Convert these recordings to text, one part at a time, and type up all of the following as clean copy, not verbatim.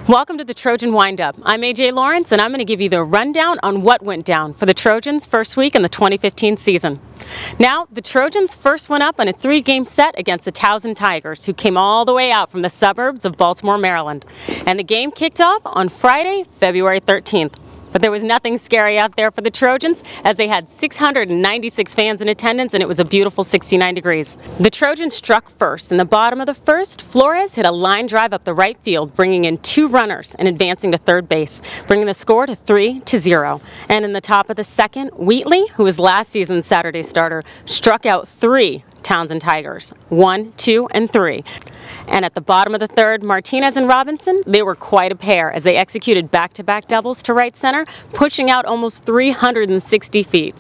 Welcome to the Trojan Windup. I'm AJ Lawrence, and I'm going to give you the rundown on what went down for the Trojans' first week in the 2015 season. Now, the Trojans first went up on a 3-game set against the Trojan Tigers, who came all the way out from the suburbs of Baltimore, Maryland. And the game kicked off on Friday, February 13th. But there was nothing scary out there for the Trojans, as they had 696 fans in attendance, and it was a beautiful 69 degrees. The Trojans struck first. In the bottom of the first, Flores hit a line drive up the right field, bringing in 2 runners and advancing to third base, bringing the score to 3-0. And in the top of the second, Wheatley, who was last season's Saturday starter, struck out 3 Townsend Tigers, 1, 2, and 3. And at the bottom of the third, Martinez and Robinson, they were quite a pair as they executed back-to-back doubles to right center, pushing out almost 360 feet.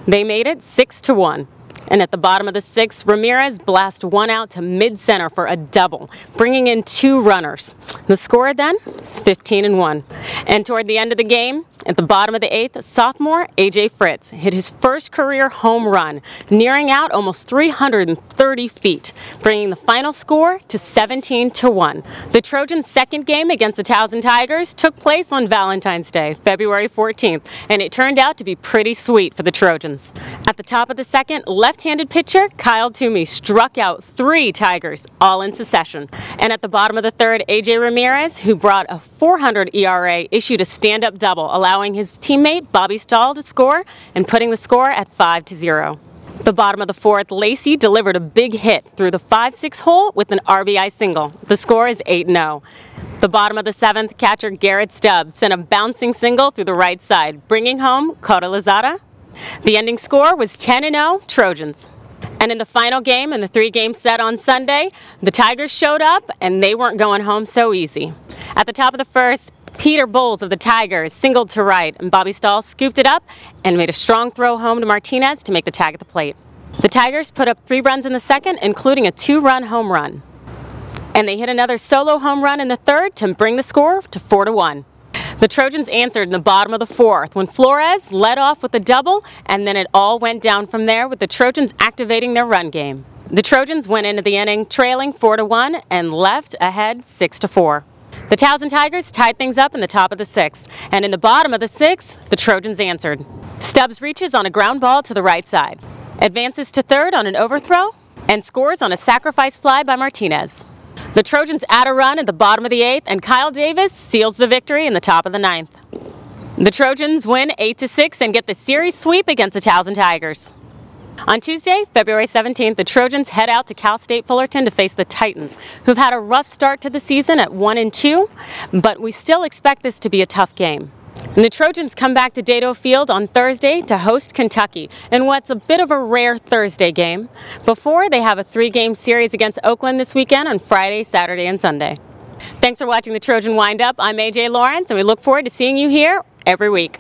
They made it 6-1. And at the bottom of the 6th, Ramirez blasted one out to mid-center for a double, bringing in 2 runners. The score then is 15-1. And toward the end of the game, at the bottom of the 8th, sophomore A.J. Fritz hit his first career home run, nearing out almost 330 feet, bringing the final score to 17-1. The Trojans' second game against the Townsend Tigers took place on Valentine's Day, February 14th, and it turned out to be pretty sweet for the Trojans. At the top of the second, left-handed pitcher Kyle Toomey struck out 3 Tigers, all in succession. And at the bottom of the third, A.J. Ramirez, who brought a 400 ERA, issued a stand-up double, allowing his teammate Bobby Stahl to score and putting the score at 5-0. The bottom of the fourth, Lacey delivered a big hit through the 5-6 hole with an RBI single. The score is 8-0. The bottom of the 7th, catcher Garrett Stubbs sent a bouncing single through the right side, bringing home Cota Lozada. The ending score was 10-0 Trojans. And in the final game in the 3-game set on Sunday, the Tigers showed up and they weren't going home so easy. At the top of the first, Peter Bowles of the Tigers singled to right, and Bobby Stahl scooped it up and made a strong throw home to Martinez to make the tag at the plate. The Tigers put up 3 runs in the second, including a 2-run home run. And they hit another solo home run in the third to bring the score to 4-1. The Trojans answered in the bottom of the 4th when Flores led off with a double, and then it all went down from there with the Trojans activating their run game. The Trojans went into the inning trailing 4-1 and left ahead 6-4. The Townsend Tigers tied things up in the top of the 6th, and in the bottom of the 6th, the Trojans answered. Stubbs reaches on a ground ball to the right side, advances to third on an overthrow, and scores on a sacrifice fly by Martinez. The Trojans add a run at the bottom of the 8th, and Kyle Davis seals the victory in the top of the 9th. The Trojans win 8-6 and get the series sweep against the Townsend Tigers. On Tuesday, February 17th, the Trojans head out to Cal State Fullerton to face the Titans, who've had a rough start to the season at 1-2, but we still expect this to be a tough game. And the Trojans come back to Dato Field on Thursday to host Kentucky in what's a bit of a rare Thursday game, before they have a 3-game series against Oakland this weekend on Friday, Saturday, and Sunday. Thanks for watching the Trojan Windup. I'm AJ Lawrence, and we look forward to seeing you here every week.